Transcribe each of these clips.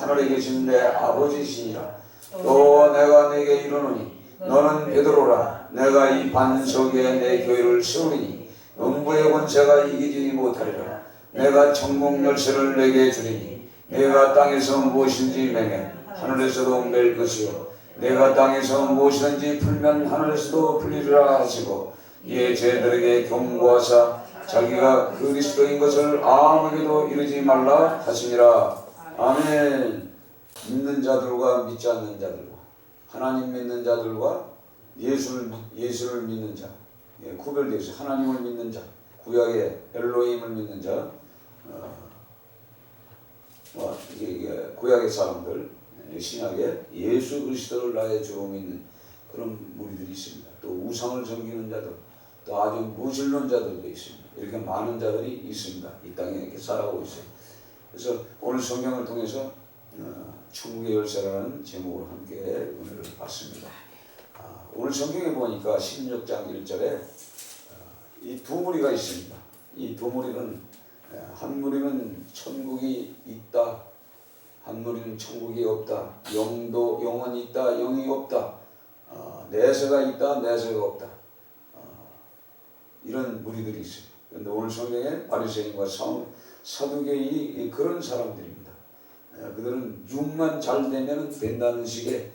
하늘에 계신 내 아버지시니라. 또 내가 내게 이르노니 너는 베드로라. 내가 이 반석에 내 교회를 세우리니 음부의 권세가 이기지 못하리라. 내가 천국 열쇠를 내게 주리니 내가 땅에서 무엇인지 매면 하늘에서도 맬 것이요 내가 땅에서 무엇이든지 풀면 하늘에서도 풀리리라 하시고 이에 저희들에게 경고하사 자기가 그리스도인 것을 아무에게도 이르지 말라 하시니라. 아멘. 믿는 자들과 믿지 않는 자들과 하나님 믿는 자들과 예수를 믿는 자 구별되어 있어요. 하나님을 믿는 자, 구약의 엘로힘을 믿는 자, 구약의 사람들, 신약의 예수 그리스도를 나의 주로 믿는 그런 무리들이 있습니다. 또 우상을 섬기는 자들, 또 아주 무신론자들도 있습니다. 이렇게 많은 자들이 있습니다. 이 땅에 이렇게 살아오고 있어요. 그래서 오늘 성경을 통해서 천국의 열쇠라는 제목으로 함께 은혜를 받습니다. 오늘 성경에 보니까 16장 1절에 이 두 무리가 있습니다. 이 두 무리는 한 무리는 천국이 있다, 한 무리는 천국이 없다, 영은 있다, 영이 없다, 내세가 있다, 내세가 없다, 이런 무리들이 있어요. 그런데 오늘 성경에 바리새인과 사두개인이 그런 사람들입니다. 그들은 육만 잘 되면 된다는 식의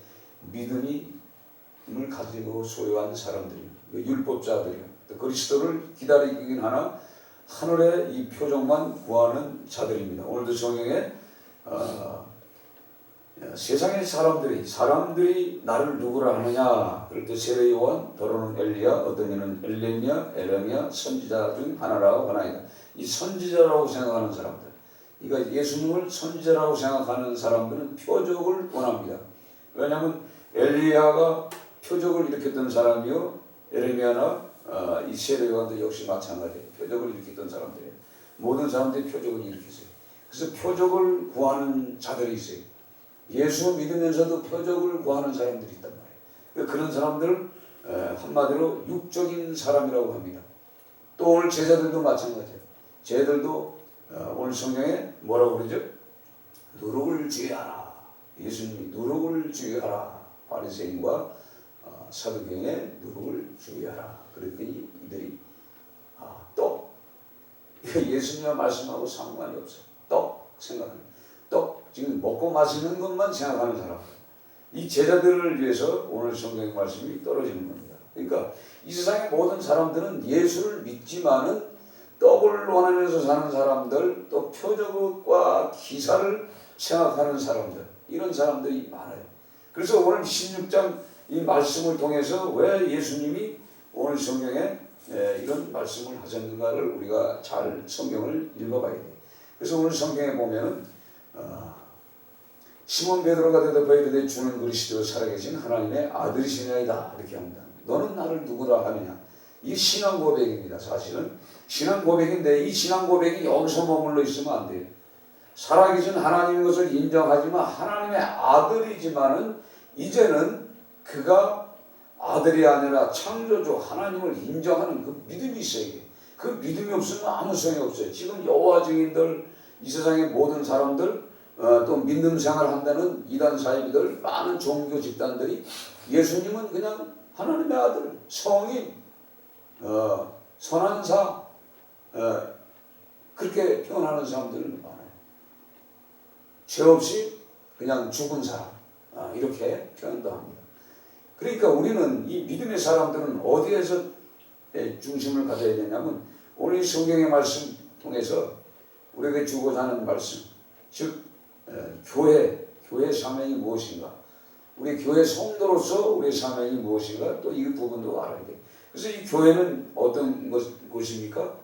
믿음을 가지고 소유한 사람들입니다. 율법자들이요. 그리스도를 기다리긴 하나 하늘의 이 표적만 구하는 자들입니다. 오늘도 성경에 세상의 사람들이 나를 누구라 하느냐 그럴 때 세례 요한, 더러는 엘리야, 어떤 이는 엘레미야, 선지자 중 하나라고 하나이다. 이 선지자라고 생각하는 사람들, 그러니까 예수님을 선지자라고 생각하는 사람들은 표적을 원합니다. 왜냐하면 엘리야가 표적을 일으켰던 사람이요, 에레미야나 이 세례 요한도 역시 마찬가지예요. 표적을 일으켰던 사람들이에요. 모든 사람들이 표적을 일으켰어요. 그래서 표적을 구하는 자들이 있어요. 예수 믿으면서도 표적을 구하는 사람들이 있단 말이에요. 그런 사람들을 한마디로 육적인 사람이라고 합니다. 또 오늘 제자들도 마찬가지예요. 제자들도 오늘 성경에 뭐라고 그러죠? 누룩을 주의하라. 예수님이 누룩을 주의하라. 바리새인과 사두개인의 누룩을 주의하라. 그랬더니 이들이 떡, 예수님의 말씀하고 상관이 없어. 떡 생각하는, 떡 지금 먹고 마시는 것만 생각하는 사람. 이 제자들을 위해서 오늘 성경 말씀이 떨어지는 겁니다. 그러니까 이 세상의 모든 사람들은 예수를 믿지만은 떡을 원하면서 사는 사람들, 또 표적과 기사를 생각하는 사람들, 이런 사람들이 많아요. 그래서 오늘 16장 이 말씀을 통해서 왜 예수님이 오늘 성경에 이런 말씀을 하셨는가를 우리가 잘 성경을 읽어봐야 돼요. 그래서 오늘 성경에 보면은 시몬 베드로가 대답하여 이르되 주는 그리스도 살아계신 하나님의 아들이시나이다 이렇게 합니다. 너는 나를 누구라 하느냐. 이 신앙 고백입니다. 사실은 신앙 고백인데 이 신앙 고백이 여기서 머물러 있으면 안 돼요. 살아계신 하나님인 것을 인정하지만 하나님의 아들이지만은 이제는 그가 아들이 아니라 창조주 하나님을 인정하는 그 믿음이 있어야 돼. 그 믿음이 없으면 아무 소용이 없어요. 지금 여호와 증인들, 이 세상의 모든 사람들, 또 믿음 생활한다는 이단 사이비들, 많은 종교 집단들이 예수님은 그냥 하나님의 아들, 성인, 선한사, 그렇게 표현하는 사람들은 많아요. 죄 없이 그냥 죽은 사람, 이렇게 표현도 합니다. 그러니까 우리는 이 믿음의 사람들은 어디에서 중심을 가져야 되냐면 오늘 이 성경의 말씀 통해서 우리에게 주고자 하는 말씀, 즉 교회 사명이 무엇인가, 우리 교회 성도로서 우리의 사명이 무엇인가, 또 이 부분도 알아야 돼. 그래서 이 교회는 어떤 곳입니까?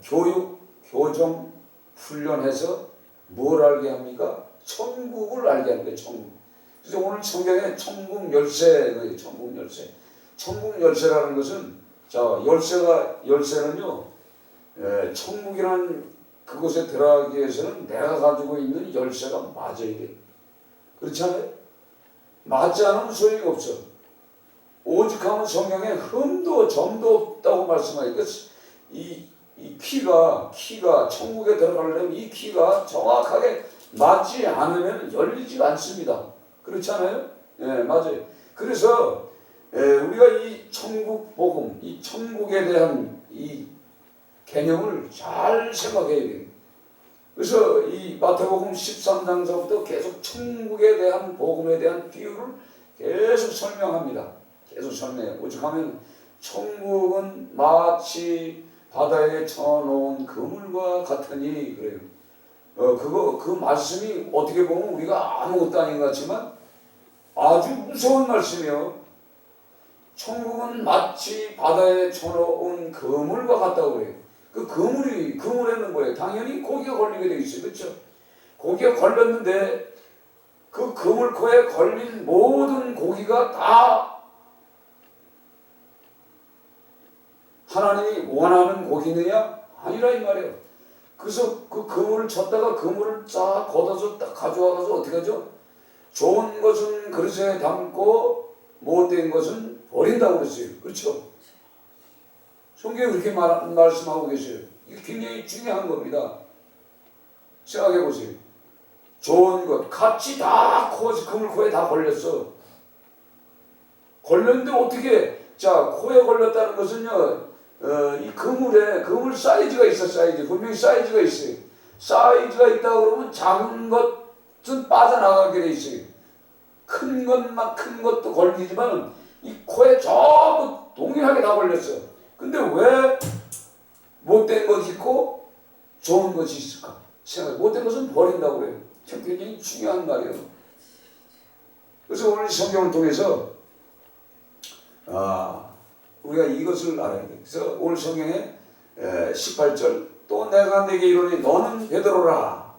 교육, 교정, 훈련해서 뭘 알게 합니까? 천국을 알게 하는 거예요. 천국. 그래서 오늘 성경에 천국 열쇠, 천국 열쇠. 천국 열쇠라는 것은, 자, 열쇠는요, 천국이라는 그곳에 들어가기 위해서는 내가 가지고 있는 열쇠가 맞아야 돼. 그렇지 않아요? 맞지 않으면 소용이 없어. 오직하면 성경에 흠도 점도 없다고 말씀하니까 이 키가 천국에 들어가려면 이 키가 정확하게 맞지 않으면 열리지가 않습니다. 그렇지 않아요? 예, 맞아요. 그래서 우리가 이 천국 복음, 이 천국에 대한 이 개념을 잘 생각해야 돼요. 그래서 이 마태복음 13장서부터 계속 천국에 대한 복음에 대한 비유를 계속 설명합니다. 계속 설명해요. 오죽하면 천국은 마치 바다에 쳐놓은 그물과 같으니 그래요. 그 말씀이 어떻게 보면 우리가 아무것도 아닌 것 같지만 아주 무서운 말씀이요. 천국은 마치 바다에 쳐놓은 그물과 같다고 그래요. 그 그물에는 뭐예요? 당연히 고기가 걸리게 돼 있어요. 그렇죠? 고기가 걸렸는데 그 그물코에 걸린 모든 고기가 다 하나님이 원하는 고기느냐? 아니라 이 말이에요. 그래서 그 그물을 쳤다가 그물을 쫙 걷어서 딱 가져와서 어떻게 하죠? 좋은 것은 그릇에 담고 못된 것은 버린다고 그랬어요. 그렇죠? 성경이 그렇게 말씀하고 계세요. 이게 굉장히 중요한 겁니다. 생각해 보세요. 좋은 것, 같이 다 그물코에 다 걸렸어. 걸렸는데 어떻게, 자, 코에 걸렸다는 것은요, 이 그물 사이즈가 있어, 사이즈. 분명히 사이즈가 있어요. 사이즈가 있다 그러면 작은 것은 빠져나가게 돼 있어요. 큰 것도 걸리지만 이 코에 전부 동일하게 다 걸렸어. 근데 왜 못된 것이 있고 좋은 것이 있을까? 생각해. 못된 것은 버린다고 그래요. 참 굉장히 중요한 말이에요. 그래서 오늘 성경을 통해서 우리가 이것을 알아야 돼요. 그래서 오늘 성경에 18절 또 내가 내게 이르노니 너는 베드로라.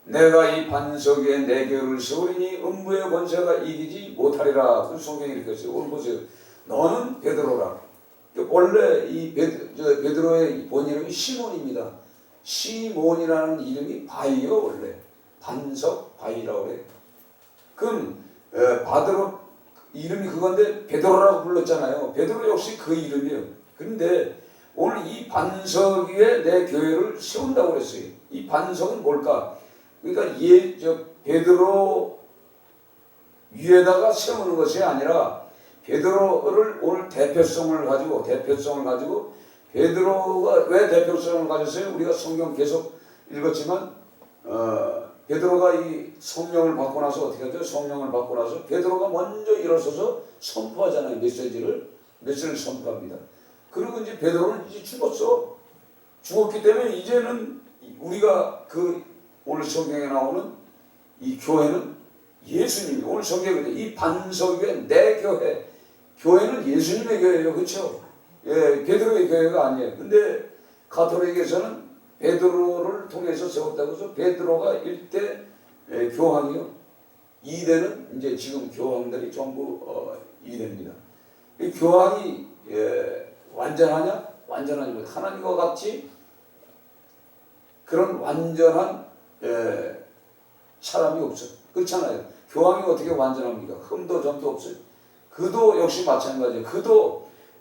내가 이 반석 위에 내 교회를 세우리니 음부의 권세가 이기지 못하리라. 그 성경이 이렇게 했어요. 오늘 보세요. 너는 베드로라. 원래 이 베드로의 본 이름이 시몬입니다. 시몬이라는 이름이 바위요. 원래 반석 바위라고 해요. 그럼 바드로 이름이 그건데 베드로라고 불렀잖아요. 베드로 역시 그 이름이에요. 그런데 오늘 이 반석 위에 내 교회를 세운다고 그랬어요. 이 반석은 뭘까? 그러니까 베드로 위에다가 세우는 것이 아니라 베드로를 오늘 대표성을 가지고 베드로가 왜 대표성을 가졌어요? 우리가 성경 계속 읽었지만 베드로가 이 성령을 받고 나서 어떻게 하죠? 성령을 받고 나서 베드로가 먼저 일어서서 선포하잖아요. 메시지를 선포합니다. 그리고 이제 베드로는 이제 죽었어. 죽었기 때문에 이제는 우리가 오늘 성경에 나오는 이 교회는 예수님, 오늘 성경에 이 반석 위에 내 교회는 예수님의 교회예요. 그렇죠? 예, 베드로의 교회가 아니에요. 근데 가톨릭에서는 베드로를 통해서 세웠다고 해서 베드로가 1대 교황이요. 2대는 이제 지금 교황들이 전부 2대입니다. 이 교황이 완전하냐? 완전하지 못해. 하나님과 같이 그런 완전한 사람이 없어요. 그렇잖아요. 교황이 어떻게 완전합니까? 흠도 점도 없어요. 그도 역시 마찬가지예요.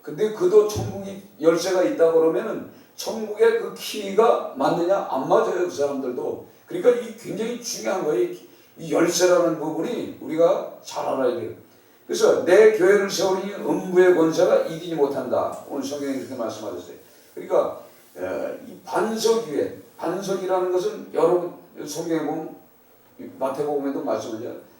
근데 그도 천국이 열쇠가 있다 그러면은 천국의 그 키가 맞느냐? 안 맞아요. 그 사람들도. 그러니까 이 굉장히 중요한 거예요. 이 열쇠라는 부분이 우리가 잘 알아야 돼요. 그래서 내 교회를 세우니 음부의 권세가 이기지 못한다. 오늘 성경에 이렇게 말씀하셨어요. 그러니까 이 반석 위에, 반석이라는 것은 여러분 성경에 보면 마태복음에도 말씀하죠.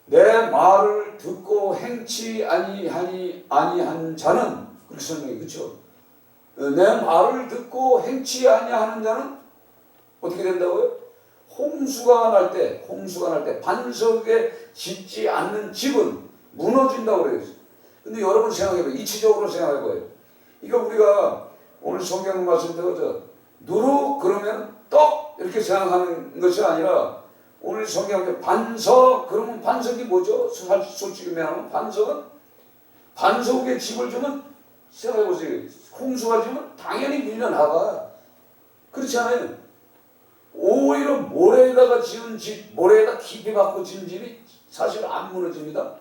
내 말을 듣고 행치 아니한 자는, 그렇게 설명해. 그렇죠? 내 말을 듣고 행치 아니하는 자는 어떻게 된다고요? 홍수가 날 때 반석에 짓지 않는 집은 무너진다고 그래요. 근데 여러분 생각해봐요. 이치적으로 생각해봐요. 그러니까 우리가 오늘 성경 말씀 들어서 누룩 그러면 떡 이렇게 생각하는 것이 아니라 오늘 성경에 반석 그러면 반석이 뭐죠? 솔직히 말하면 반석 위에 집을 주면 생각해보세요. 홍수가 지면 당연히 밀려나가. 그렇지 않아요? 오히려 모래에다가 지은 집, 모래에다 깊이 박고 지은 집이 사실 안 무너집니다.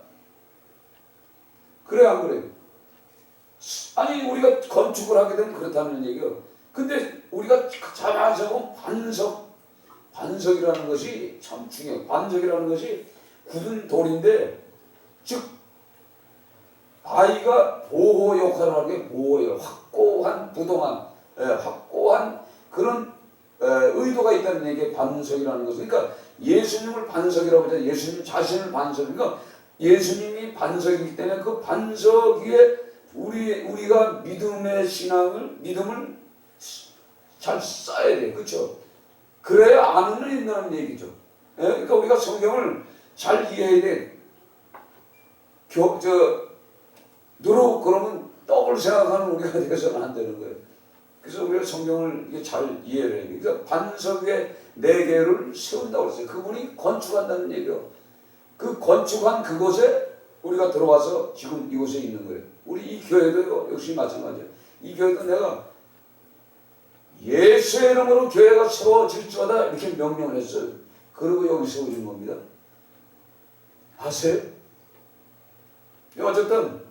그래 안 그래요? 아니 우리가 건축을 하게 되면 그렇다는 얘기예요. 근데 우리가 자세히 보면 반석, 반석이라는 것이 참 중요해요. 반석이라는 것이 굳은 돌인데, 즉 바위가 보호 역할을 하는 게 보호예요. 확고한 부동한, 확고한 그런 의도가 있다는 얘기에 반석이라는 것은, 그러니까 예수님을 반석이라고 하잖아요. 예수님 자신을 반석. 그러니까 예수님이 반석이기 때문에 그 반석 위에 우리가 믿음을 잘 쌓아야 돼요. 그렇죠? 그래야 안은 있다는 얘기죠. 그러니까 우리가 성경을 잘 이해해야 돼. 그러면 떡을 생각하는 우리가 되어서는 안 되는 거예요. 그래서 우리가 성경을 잘 이해를 해야 돼. 그러니까 반석 위에 네 개를 세운다고 했어요. 그분이 건축한다는 얘기요. 그 건축한 그곳에 우리가 들어와서 지금 이곳에 있는 거예요. 우리 이 교회도 역시 마찬가지예요. 이 교회도 내가 예수의 이름으로 교회가 세워질지어다 이렇게 명령을 했어요. 그리고 여기 세워진 겁니다. 아세요? 어쨌든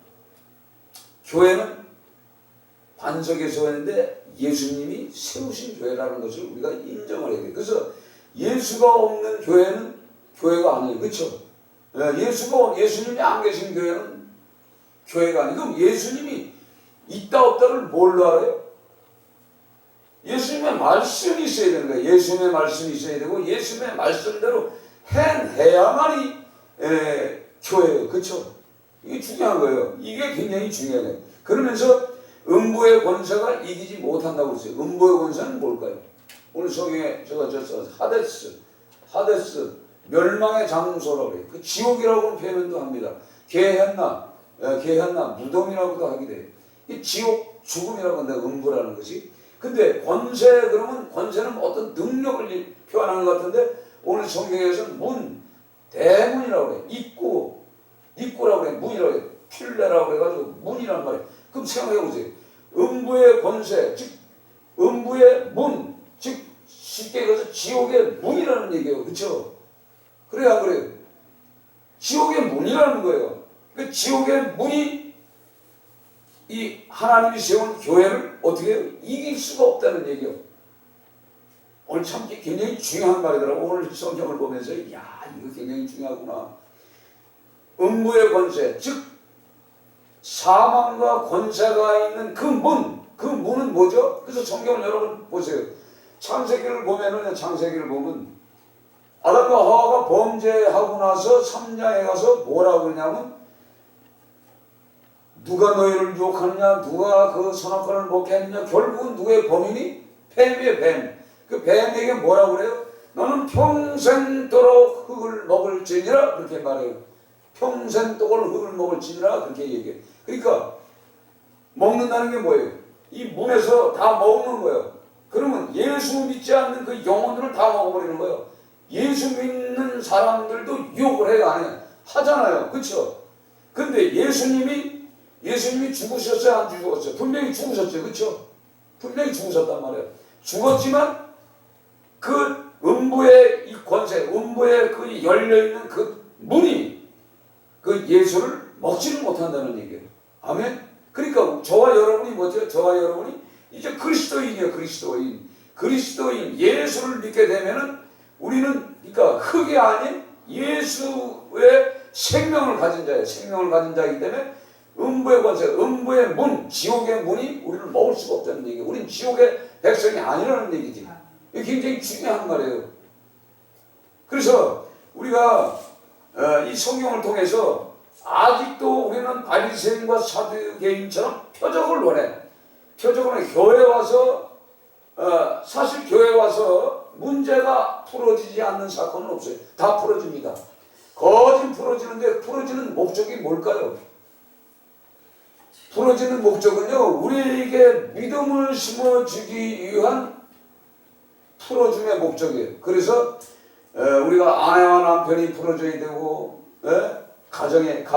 교회는 반석에 세웠는데 예수님이 세우신 교회라는 것을 우리가 인정을 해야 돼요. 그래서 예수가 없는 교회는 교회가 아니에요. 그렇죠? 예수님이 안 계신 교회는 교회가 아니에요. 그럼 예수님이 있다 없다를 뭘로 알아요? 예수님의 말씀이 있어야 되는 거예요. 예수님의 말씀이 있어야 되고 예수님의 말씀대로 행해야만이 교회예요. 그렇죠? 이게 중요한 거예요. 이게 굉장히 중요해요. 그러면서 음부의 권세가 이기지 못한다고 했어요. 음부의 권세는 뭘까요? 오늘 성경에 제가 하데스 멸망의 장소라고 해요. 그 지옥이라고 표현도 합니다. 게헨나 무덤이라고도 하게 돼요. 이 지옥 죽음이라고 한다. 음부라는 것이. 근데 그러면 권세는 어떤 능력을 표현하는 것 같은데 오늘 성경에서는 대문이라고 해요. 입구라고 해요. 문이라고 해요. 필레라고 해가지고 문이란 말이에요. 그럼 생각해 보세요. 음부의 권세, 즉 음부의 문, 즉 쉽게 얘기해서 지옥의 문이라는 얘기예요. 그렇죠? 그래요, 안 그래요? 지옥의 문이라는 거예요. 그 지옥의 문이 이 하나님이 세운 교회를 어떻게 해요? 이길 수가 없다는 얘기예요. 오늘 참 굉장히 중요한 말이더라고. 오늘 성경을 보면서 야, 이거 굉장히 중요하구나. 음부의 권세, 즉 사망과 권세가 있는 그 문은 뭐죠? 그래서 성경을 여러분 보세요. 창세기를 보면 아담과 하와가 범죄하고 나서 3장에 가서 뭐라고 그러냐면 누가 너희를 유혹하느냐, 누가 그 선악과를 먹게 했느냐, 결국은 누구의 범인이? 뱀이에요, 뱀. 그 뱀에게 뭐라고 그래요? 너는 평생도록 흙을 먹을지니라 그렇게 말해요. 평생도록 흙을 먹을지니라 그렇게 얘기해요. 그러니까 먹는다는 게 뭐예요? 이 문에서 다 먹는 거예요. 그러면 예수 믿지 않는 그 영혼들을 다 먹어버리는 거예요. 예수 믿는 사람들도 유혹을 해요, 안 해요? 하잖아요. 그렇죠? 근데 예수님이 죽으셨어요, 안 죽었어요? 분명히 죽으셨죠. 그렇죠? 분명히 죽으셨단 말이에요. 죽었지만 그 음부의 이 권세, 음부에 그 열려있는 그 문이 그 예수를 먹지는 못한다는 얘기예요. 아멘? 그러니까 저와 여러분이 뭐죠? 저와 여러분이 이제 그리스도인이에요. 그리스도인 예수를 믿게 되면은 우리는 그러니까 흙이 아닌 예수의 생명을 가진 자예요. 생명을 가진 자이기 때문에 음부의 권세, 음부의 문, 지옥의 문이 우리를 먹을 수가 없다는 얘기예요. 우린 지옥의 백성이 아니라는 얘기지. 이게 굉장히 중요한 말이에요. 그래서 우리가 이 성경을 통해서 아직도 우리는 바리새인과 사두개인처럼 표적을 원해. 교회 와서 사실 교회 와서 문제가 풀어지지 않는 사건은 없어요. 다 풀어집니다. 거진 풀어지는데 풀어지는 목적이 뭘까요? 풀어지는 목적은요, 우리에게 믿음을 심어주기 위한 풀어줌의 목적이에요. 그래서 우리가 아내와 남편이 풀어줘야 되고, 가정이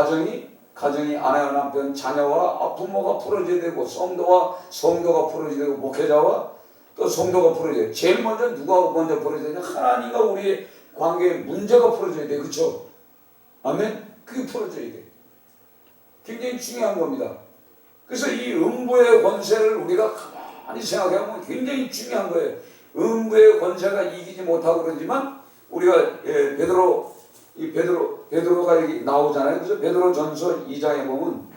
아내와 남편, 자녀와 부모가 풀어줘야 되고, 성도가 풀어줘야 되고, 목회자와 또 성도가 풀어줘야 돼요. 제일 먼저 누가 먼저 풀어줘야 되냐? 하나님과 우리의 관계의 문제가 풀어줘야 돼요. 그렇죠? 아멘? 그게 풀어줘야 돼요. 굉장히 중요한 겁니다. 그래서 이 음부의 권세를 우리가 가만히 생각해보면 굉장히 중요한 거예요. 음부의 권세가 이기지 못하고 그러지만 우리가 베드로가 여기 나오잖아요. 그래서 베드로전서 2장에 보면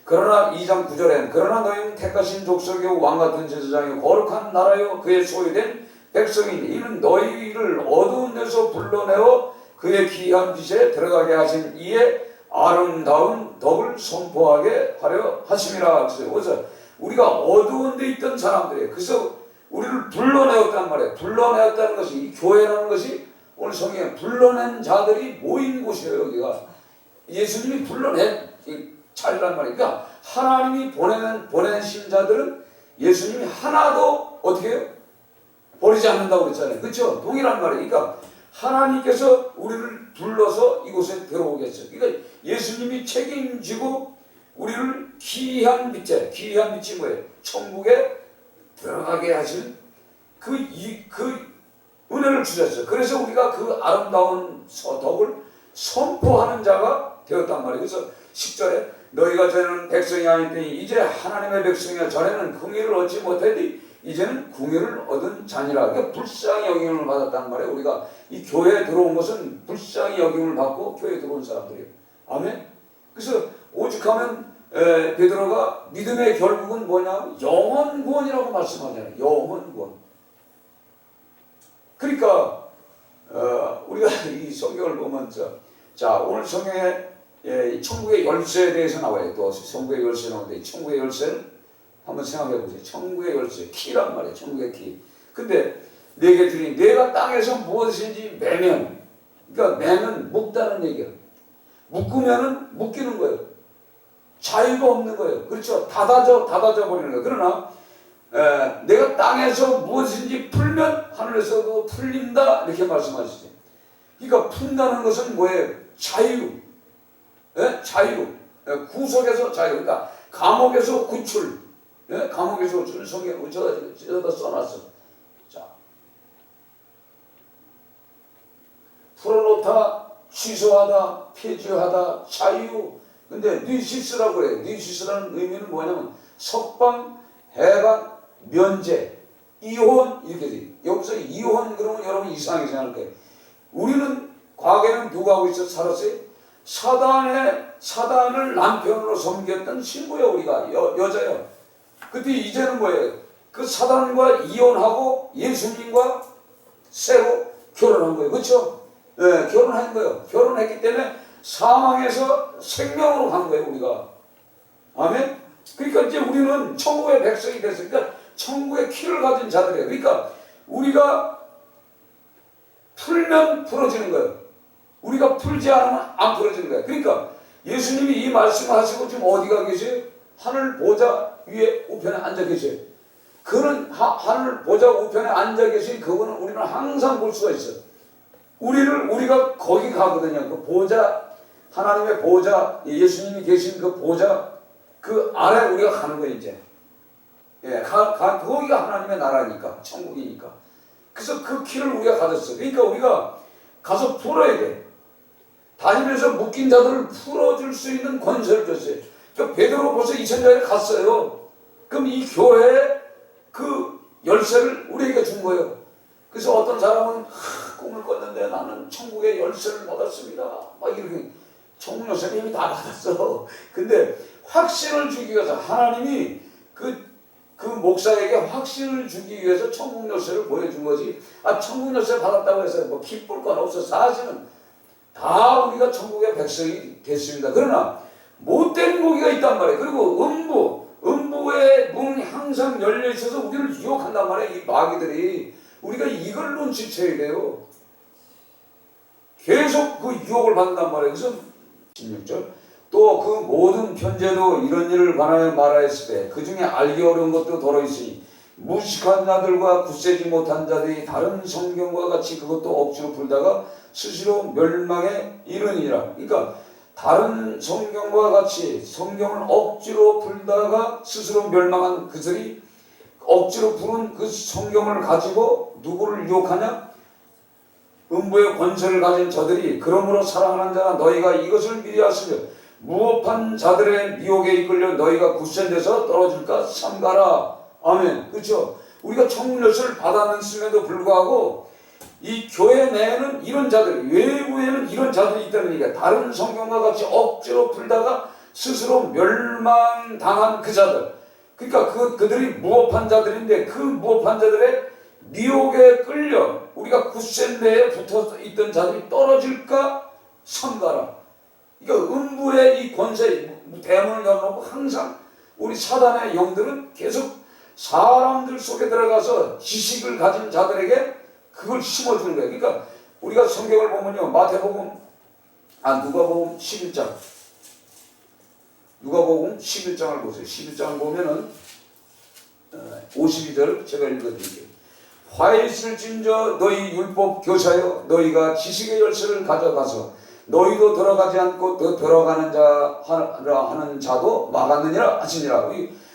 그러나 2장 9절엔 그러나 너희는 택하신 족속이요 왕같은 제사장이요 거룩한 나라요 그의 소유된 백성이니 이는 너희를 어두운 데서 불러내어 그의 귀한 빛에 들어가게 하신 이의 아름다운 덕을 선포하게 하려 하심이라. 그래서 우리가 어두운 데 있던 사람들이에요. 그래서 우리를 불러내었단 말이에요. 불러내었다는 것이 이 교회라는 것이 오늘 성경에 불러낸 자들이 모인 곳이에요. 여기가 예수님이 불러낸 자리란 말이에요. 그러니까 하나님이 보내신 자들은 예수님이 하나도 어떻게 해요? 버리지 않는다고 그랬잖아요. 그렇죠? 동일한 말이에요. 그러니까 하나님께서 우리를 불러서 이곳에 들어오겠어요. 그러니까 예수님이 책임지고 우리를 귀한 빛이 뭐예요? 천국에 들어가게 하신 그 은혜를 주셨어요. 그래서 우리가 그 아름다운 덕을 선포하는 자가 되었단 말이에요. 그래서 10절에 너희가 전에는 백성이 아니더니 이제 하나님의 백성이야. 전에는 긍휼을 얻지 못하니 이제는 궁유를 얻은 자니라. 그러니까 불쌍히 여김을 받았단 말이에요. 우리가 이 교회에 들어온 것은 불쌍히 여김을 받고 교회에 들어온 사람들이에요. 아멘. 그래서 오죽하면 베드로가 믿음의 결국은 뭐냐? 영원 구원이라고 말씀하잖아요. 영원 구원. 그러니까 우리가 이 성경을 보면 자 오늘 성경에 천국의 열쇠에 대해서 나와요. 또 천국의 열쇠 나오는데 천국의 열쇠는 한번 생각해 보세요. 천국의 열쇠, 키란 말이에요. 천국의 키. 근데 내게 드린 내가 땅에서 무엇인지 매면, 그러니까 매면 묶다는 얘기야. 묶으면은 묶이는 거예요. 자유가 없는 거예요. 그렇죠? 닫아져 버리는 거예요. 그러나 내가 땅에서 무엇인지 풀면 하늘에서도 풀린다 이렇게 말씀하시죠. 그러니까 푼다는 것은 뭐예요? 자유. 자유. 구속에서 자유. 그러니까 감옥에서 구출. 감옥에서 줄 성경을 저다 써놨어. 자, 풀어놓다, 취소하다, 폐지하다, 자유. 근데 뉴시스라고 그래요. 뉴시스라는 의미는 뭐냐면 석방, 해방, 면제, 이혼 이렇게 돼요. 여기서 이혼 그러면 여러분 이상하게 생각할 거예요. 우리는 과거에는 누가 하고 살았어요? 사단을 남편으로 섬겼던 신부예요. 우리가 여자예요. 근데 이제는 뭐예요? 그 사단과 이혼하고 예수님과 새로 결혼한 거예요. 그렇죠? 네, 결혼한 거예요. 결혼했기 때문에 사망에서 생명으로 간 거예요. 우리가. 아멘? 그러니까 이제 우리는 천국의 백성이 됐어요. 그러니까 천국의 키를 가진 자들이에요. 그러니까 우리가 풀면 풀어지는 거예요. 우리가 풀지 않으면 안 풀어지는 거예요. 그러니까 예수님이 이 말씀을 하시고 지금 어디가 계세요? 하늘 보좌 위에 우편에 앉아 계세요. 그는 하늘 보좌 우편에 앉아 계신 그분은 우리는 항상 볼 수가 있어요. 우리가 거기 가거든요. 그 보좌, 하나님의 보좌, 예수님이 계신 그 보좌 그 아래 우리가 가는 거예요. 이제 거기가 하나님의 나라니까, 천국이니까. 그래서 그 키를 우리가 가졌어요. 그러니까 우리가 가서 풀어야 돼. 다니면서 묶인 자들을 풀어줄 수 있는 권세를 줬어요. 저 베드로 벌써 2000년에 갔어요. 그럼 이 교회에 그 열쇠를 우리에게 준 거예요. 그래서 어떤 사람은 꿈을 꿨는데 나는 천국의 열쇠를 받았습니다. 막 이렇게 천국 열쇠를 이미 다 받았어. 근데 확신을 주기 위해서 하나님이 그 목사에게 확신을 주기 위해서 천국 열쇠를 보여준 거지. 천국 열쇠 받았다고 해서 뭐 기쁠 건 없어. 사실은 다 우리가 천국의 백성이 됐습니다. 그러나 못된 고기가 있단 말이에요. 그리고 음부의 문이 항상 열려 있어서 우리를 유혹한단 말이에요. 이 마귀들이. 우리가 이걸 눈치채야 돼요. 계속 그 유혹을 받는단 말이에요. 그래서 16절 또 그 모든 편제도 이런 일을 관하여 말하였을 때 그 중에 알기 어려운 것도 더러 있으니 무식한 자들과 굳세지 못한 자들이 다른 성경과 같이 그것도 억지로 풀다가 스스로 멸망에 이르니라. 그러니까 다른 성경과 같이 성경을 억지로 풀다가 스스로 멸망한 그들이 억지로 푸는 그 성경을 가지고 누구를 유혹하냐? 음부의 권세를 가진 저들이 그러므로 사랑하는 자나 너희가 이것을 미리 하시며 무업한 자들의 미혹에 이끌려 너희가 굳센 데서 떨어질까 삼가라. 아멘. 그렇죠? 우리가 천국 열쇠를 받았음에도 불구하고 이 교회 내에는 이런 자들, 외부에는 이런 자들이 있다는 얘기야. 다른 성경과 같이 억지로 풀다가 스스로 멸망당한 그 자들. 그러니까 그들이 무업한 자들인데 그 무업한 자들의 미혹에 끌려 우리가 굳센 데에 붙어 있던 자들이 떨어질까 삼가라. 그러니까 음부의 이 권세, 대문을 열어놓고 항상 우리 사단의 영들은 계속 사람들 속에 들어가서 지식을 가진 자들에게 그걸 심어주는 거예요. 그러니까 우리가 성경을 보면요, 누가복음 11장, 누가복음 11장을 보세요. 11장을 보면은 52절 제가 읽어드릴게요. 화일을 찜져 너희 율법 교사여, 너희가 지식의 열쇠를 가져가서 너희도 들어가지 않고 더 들어가는 자라 하는 자도 막았느니라 하시니라.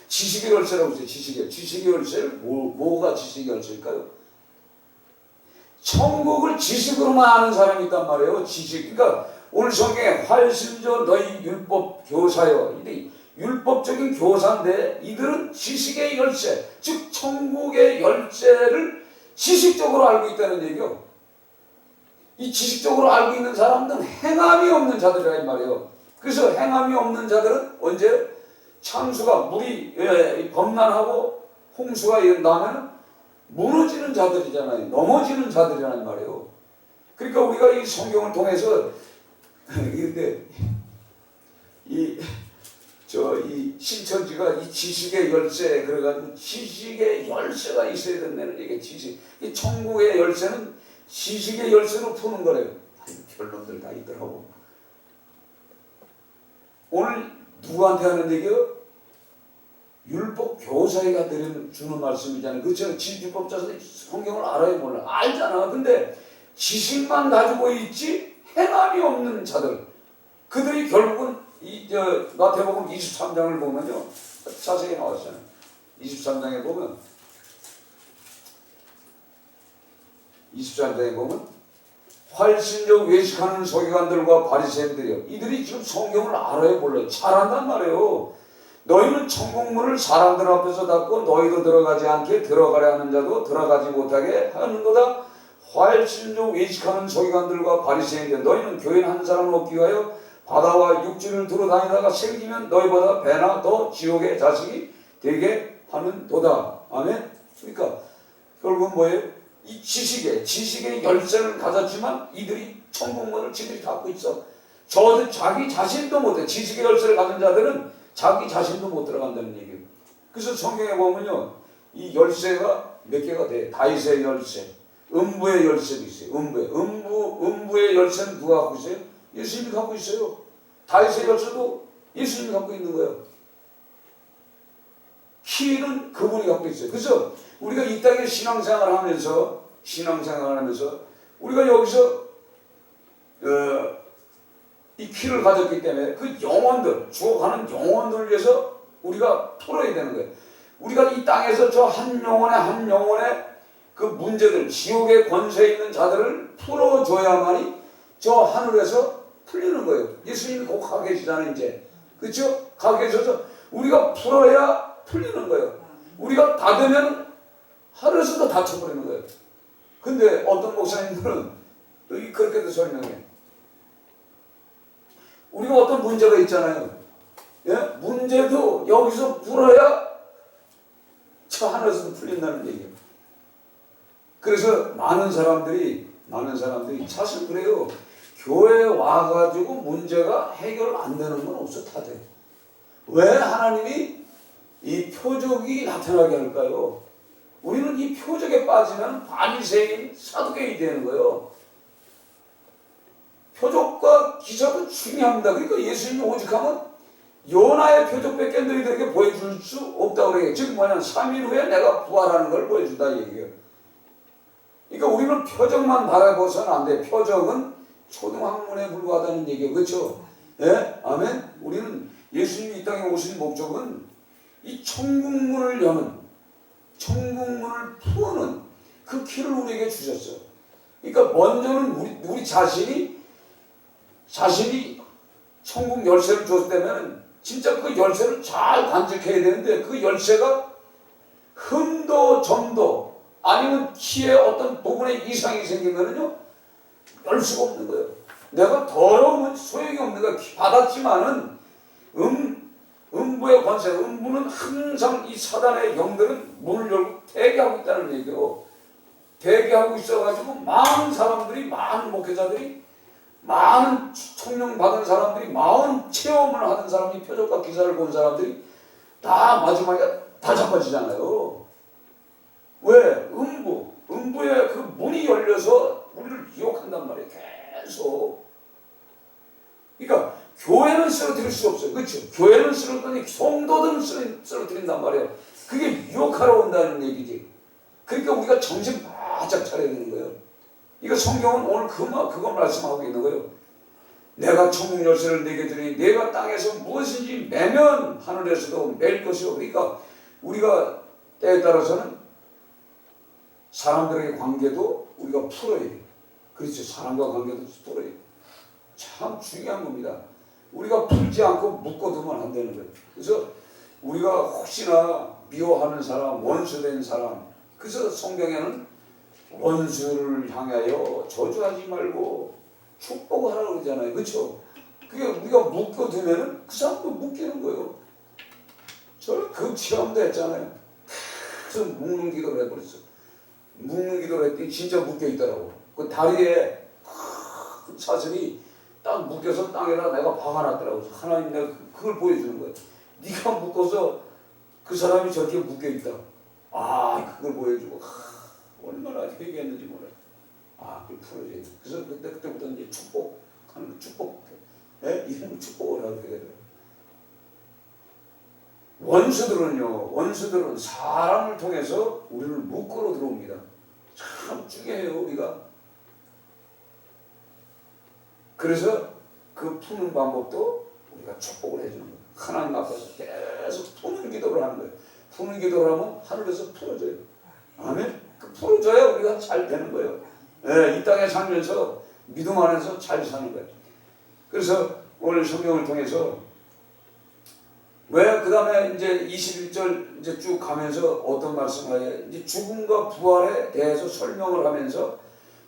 지식의 열쇠라고 했어요. 지식의 열쇠를 뭐가 지식의 열쇠일까요? 천국을 지식으로만 아는 사람이 있단 말이에요. 지식. 그러니까 오늘 성경에 활신저 너희 율법 교사여. 율법적인 교사인데 이들은 지식의 열쇠, 즉 천국의 열쇠를 지식적으로 알고 있다는 얘기요. 이 지식적으로 알고 있는 사람들은 행함이 없는 자들이라 이 말이에요. 그래서 행함이 없는 자들은 언제 창수가 물이 범람하고 홍수가 나면 무너지는 자들이잖아요. 넘어지는 자들이라는 말이에요. 그러니까 우리가 이 성경을 통해서 근데 이 신천지가 이 지식의 열쇠 그래가지고 지식의 열쇠가 있어야 된다는 얘기. 지식. 이 천국의 열쇠는 지식의 열쇠로 푸는 거래요. 별놈들 다 있더라고. 오늘 누구한테 하는 얘기요? 율법 교사가 주는 말씀이잖아요. 그렇죠? 율법자서 성경을 알아요, 몰라? 알잖아. 근데 지식만 가지고 있지 행함이 없는 자들. 그들이 결국은 마태복음 23장을 보면요, 자세히 나왔잖아요. 23장에 보면 23장에 보면 활신적 외식하는 서기관들과 바리새인들이요. 이들이 지금 성경을 알아요, 몰라요? 잘한단 말이에요. 너희는 천국문을 사람들 앞에서 닫고 너희도 들어가지 않게 들어가려 하는 자도 들어가지 못하게 하는도다. 활신적 외식하는 서기관들과 바리새인들, 너희는 교인 한 사람을 얻기 위하여 바다와 육지를 두루 다니다가 생기면 너희보다 배나 더 지옥의 자식이 되게 하는도다. 아멘. 그러니까 결국은 뭐예요? 이 지식의 열쇠를 가졌지만 이들이 천국문을 지들이 닫고 있어. 저들 자기 자신도 못해. 지식의 열쇠를 가진 자들은 자기 자신도 못 들어간다는 얘기예요. 그래서 성경에 보면요, 이 열쇠가 몇 개가 돼. 다윗의 열쇠, 음부의 열쇠도 있어요. 음부의 열쇠는 누가 갖고 있어요? 예수님이 갖고 있어요. 다윗의 열쇠도 예수님이 갖고 있는 거예요. 키는 그분이 갖고 있어요. 그래서 우리가 이 땅에 신앙생활을 하면서 우리가 여기서 이 키를 가졌기 때문에 그 영혼들, 죽어가는 영혼들을 위해서 우리가 풀어야 되는 거예요. 우리가 이 땅에서 저 한 영혼의 그 문제들, 지옥의 권세에 있는 자들을 풀어줘야만이 저 하늘에서 풀리는 거예요. 예수님이 곧 가 계시잖아요, 이제. 그렇죠? 가 계셔서 우리가 풀어야 풀리는 거예요. 우리가 닫으면 하늘에서도 닫혀버리는 거예요. 근데 어떤 목사님들은 그렇게도 설명해. 우리가 어떤 문제가 있잖아요. 예? 문제도 여기서 풀어야 저 하늘에서도 풀린다는 얘기예요. 그래서 많은 사람들이 사실 그래요. 교회에 와가지고 문제가 해결 안 되는 건 없어. 다 돼. 왜 하나님이 이 표적이 나타나게 할까요? 우리는 이 표적에 빠지면 바리새인, 사두개인이 되는 거예요. 표적과 기사도 중요합니다. 그러니까 예수님이 오직하면 요나의 표적밖에 너희들에게 보여줄 수 없다고 그래요. 즉 뭐냐면 3일 후에 내가 부활하는 걸 보여준다 이 얘기예요. 그러니까 우리는 표적만 바라보서는 안 돼. 표적은 초등학문에 불과하다는 얘기예요. 그렇죠? 예? 아멘? 우리는 예수님이 이 땅에 오신 목적은 이 천국문을 여는, 천국문을 푸는 그 키를 우리에게 주셨어요. 그러니까 먼저는 우리 자신이 천국 열쇠를 줬다면 진짜 그 열쇠를 잘 간직해야 되는데 그 열쇠가 흠도 점도 아니면 키에 어떤 부분에 이상이 생기면은요 열 수가 없는 거예요. 내가 더러우면 소용이 없는 거야. 받았지만은 음부의 권세, 음부는 항상 이 사단의 영들은 문을 열고 대기하고 있다는 얘기요. 대기하고 있어가지고 많은 사람들이, 많은 목회자들이, 많은 총령 받은 사람들이, 많은 체험을 하는 사람이, 표적과 기사를 본 사람들이 다 마지막에 다 잡아지잖아요. 왜? 음부의 그 문이 열려서 우리를 유혹한단 말이에요. 계속. 그러니까 교회는 쓰러뜨릴 수 없어요. 그렇죠? 교회는 쓰러뜨리니 성도들은 쓰러뜨린단 말이에요. 그게 유혹하러 온다는 얘기지. 그러니까 우리가 정신 바짝 차려야 되는 거예요. 이거 성경은 오늘 그거 말씀하고 있는 거예요. 내가 천국 열쇠를 내게 주니 내가 땅에서 무엇인지 매면 하늘에서도 맬 것이요. 그러니까 우리가 때에 따라서는 사람들에게 관계도 우리가 풀어야 돼요. 그렇죠. 사람과 관계도 풀어야 돼요. 참 중요한 겁니다. 우리가 풀지 않고 묶어두면 안 되는 거예요. 그래서 우리가 혹시나 미워하는 사람, 원수된 사람, 그래서 성경에는 원수를 향하여 저주하지 말고 축복하라고 그러잖아요. 그렇죠? 그게 우리가 묶어두면은 그 사람도 묶이는 거예요. 저는 그 체험도 했잖아요. 그래서 묶는 기도를 해버렸어. 묶는 기도를 했더니 진짜 묶여있더라고. 그 다리에 큰 사슬이 딱 묶여서 땅에다 내가 박아놨더라고. 하나님 내가 그걸 보여주는 거예요. 네가 묶어서 그 사람이 저렇게 묶여있다. 아, 그걸 보여주고 얼마나 회개했는지 몰라요. 아, 그걸 풀어줘야 돼. 그래서 그때부터 이제 축복하는 거, 축복, 이런 축복을 하게 되더라고요. 원수들은 사람을 통해서 우리를 묶으러 들어옵니다. 참 중요해요, 우리가. 그래서 그 푸는 방법도 우리가 축복을 해주는 거예요. 하나님 앞에서 계속 푸는 기도를 하는 거예요. 푸는 기도를 하면 하늘에서 풀어줘요. 아멘? 그 풀어줘야 우리가 잘 되는 거예요. 이 땅에 살면서 믿음 안에서 잘 사는 거예요. 그래서 오늘 성경을 통해서 왜 그 다음에 이제 21절 이제 쭉 가면서 어떤 말씀을 해요? 이제 죽음과 부활에 대해서 설명을 하면서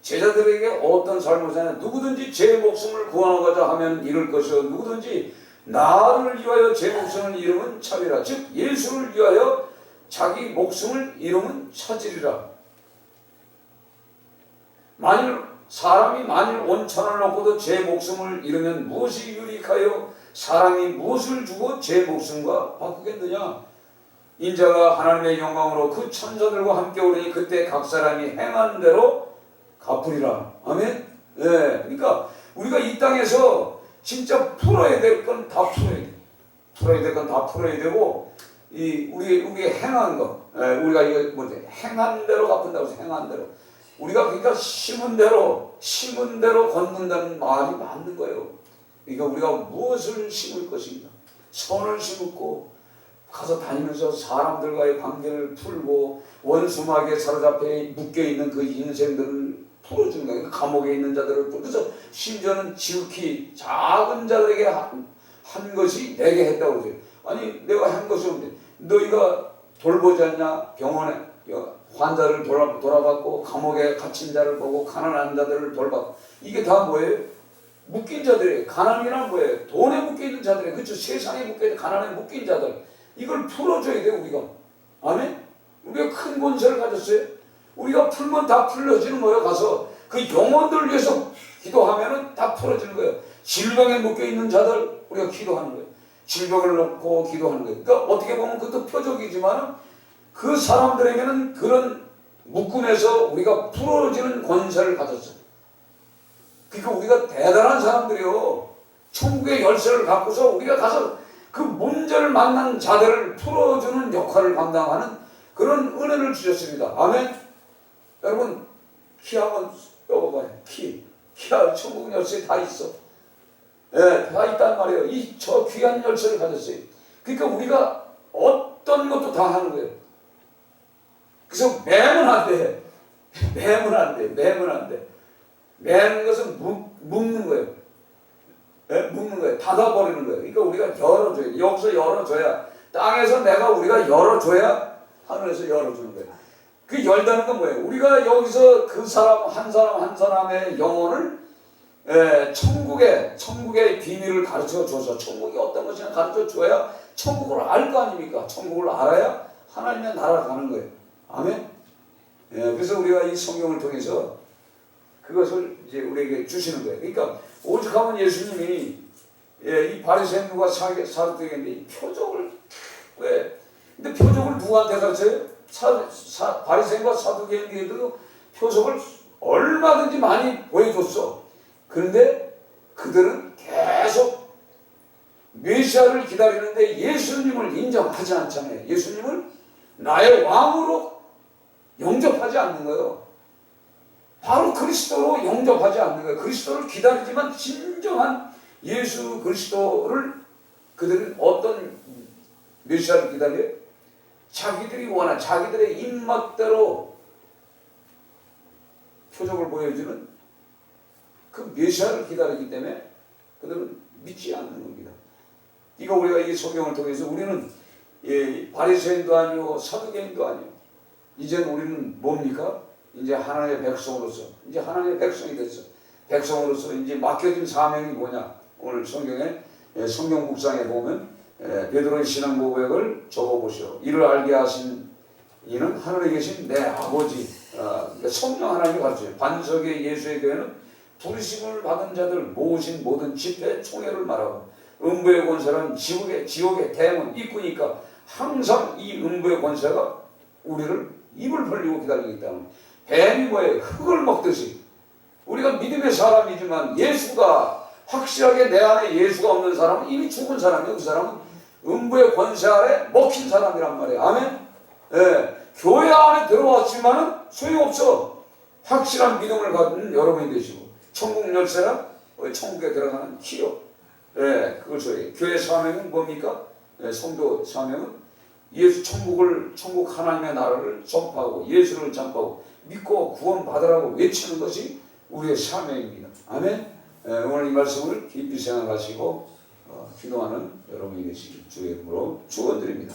제자들에게 어떤 삶을 사냐? 누구든지 제 목숨을 구하고자 하면 잃을 것이요 누구든지 나를 위하여 제 목숨을 잃으면 찾으리라. 즉 예수를 위하여 자기 목숨을 잃으면 찾으리라. 사람이 만일 온천을 놓고도 제 목숨을 잃으면 무엇이 유익하여 사람이 무엇을 주고 제 목숨과 바꾸겠느냐? 인자가 하나님의 영광으로 그 천사들과 함께 오르니 그때 각 사람이 행한 대로 갚으리라. 아멘? 네. 그러니까 우리가 이 땅에서 진짜 풀어야 될 건 다 풀어야 돼. 풀어야 될 건 다 풀어야 되고, 우리 행한 거, 우리가 이거 뭐지? 행한 대로 갚는다고 해서 행한 대로. 우리가 그러니까 심은 대로 걷는다는 말이 맞는 거예요. 그러니까 우리가 무엇을 심을 것인가? 선을 심고 가서 다니면서 사람들과의 관계를 풀고 원수막에 사로잡혀 묶여있는 그 인생들을 풀어주는 거예요. 감옥에 있는 자들을 그래서 심지어는 지극히 작은 자들에게 한 것이 내게 했다고 그러죠. 아니 내가 한 것이 없는데 너희가 돌보지 않냐? 병원에 환자를 돌아봤고 감옥에 갇힌 자를 보고 가난한 자들을 돌봤고 이게 다 뭐예요? 묶인 자들이에요. 가난이란 뭐예요? 돈에 묶여있는 자들이에요. 그렇죠? 세상에 묶여있는 가난에 묶인 자들 이걸 풀어줘야 돼요. 우리가. 아멘? 우리가 큰 권세를 가졌어요. 우리가 풀면 다 풀어지는 거예요. 가서 그 영혼들을 위해서 기도하면은 다 풀어지는 거예요. 질병에 묶여있는 자들 우리가 기도하는 거예요. 질병을 놓고 기도하는 거예요. 그러니까 어떻게 보면 그것도 표적이지만 그 사람들에게는 그런 묶음에서 우리가 풀어지는 권세를 가졌어요. 그러니까 우리가 대단한 사람들이요. 천국의 열쇠를 갖고서 우리가 가서 그 문제를 만난 자들을 풀어주는 역할을 감당하는 그런 은혜를 주셨습니다. 아멘. 여러분 키 한번 펴봐봐요. 키야 천국 열쇠 다 있어. 다 있단 말이에요. 저 귀한 열쇠를 가졌어요. 그러니까 우리가 어떤 것도 다 하는 거예요. 그래서 매면 안 돼. 매면 안 돼. 매는 것은 묶는 거예요. 묶는 거예요. 닫아버리는 거예요. 그러니까 우리가 열어줘야 돼. 여기서 열어줘야 땅에서 우리가 열어줘야 하늘에서 열어주는 거예요. 그 열다는 건 뭐예요? 우리가 여기서 그 사람 한 사람의 영혼을 천국의 비밀을 가르쳐 줘서 천국이 어떤 것이냐 가르쳐 줘야 천국을 알 거 아닙니까? 천국을 알아야 하나님의 나라 가는 거예요. 아멘. 그래서 우리가 이 성경을 통해서 그것을 이제 우리에게 주시는 거예요. 그러니까 오죽하면 예수님이 이 바리새인과 사두개인데 이 표적을 왜? 근데 표적을 누구한테 가르쳐요? 바리새인과 사두개인들도 표적을 얼마든지 많이 보여줬어. 그런데 그들은 계속 메시아를 기다리는데 예수님을 인정하지 않잖아요. 예수님을 나의 왕으로 영접하지 않는 거예요. 바로 그리스도로 영접하지 않는 거예요. 그리스도를 기다리지만 진정한 예수 그리스도를 그들은 어떤 메시아를 기다려요? 자기들이 원한 자기들의 입맛대로 표적을 보여주는 그 메시아를 기다리기 때문에 그들은 믿지 않는 겁니다. 이거 우리가 이 성경을 통해서 우리는 바리새인도 아니고 사두개인도 아니고 이제는 우리는 뭡니까? 이제 하나님의 백성으로서 이제 하나님의 백성이 됐어. 백성으로서 이제 맡겨진 사명이 뭐냐? 오늘 성경에 성경 묵상에 보면 베드로의 신앙 고백을 적어보시오. 이를 알게 하신 이는 하늘에 계신 내 아버지 성령 하나님이 가르쳐요. 반석의 예수의 교회는 부르심을 받은 자들 모으신 모든 집회 총회를 말하고 음부의 권세는 지옥의 대문 입구니까 항상 이 음부의 권세가 우리를 입을 벌리고 기다리고 있다는 뱀이 뭐예요? 흙을 먹듯이 우리가 믿음의 사람이지만 예수가 확실하게 내 안에 예수가 없는 사람은 이미 죽은 사람이에요. 그 사람은 음부의 권세 아래 먹힌 사람이란 말이에요. 아멘. 교회 안에 들어왔지만은 소용없어. 확실한 믿음을 가진 여러분이 되시고 천국 열쇠라 천국에 들어가는 키요. 그걸 소리해요. 교회 사명은 뭡니까? 성도 사명은 천국 하나님의 나라를 전파하고 예수를 전파하고 믿고 구원받으라고 외치는 것이 우리의 사명입니다. 아멘. 오늘 이 말씀을 깊이 생각하시고 기도하는 여러분이 되시길 주의 이름으로 축원드립니다.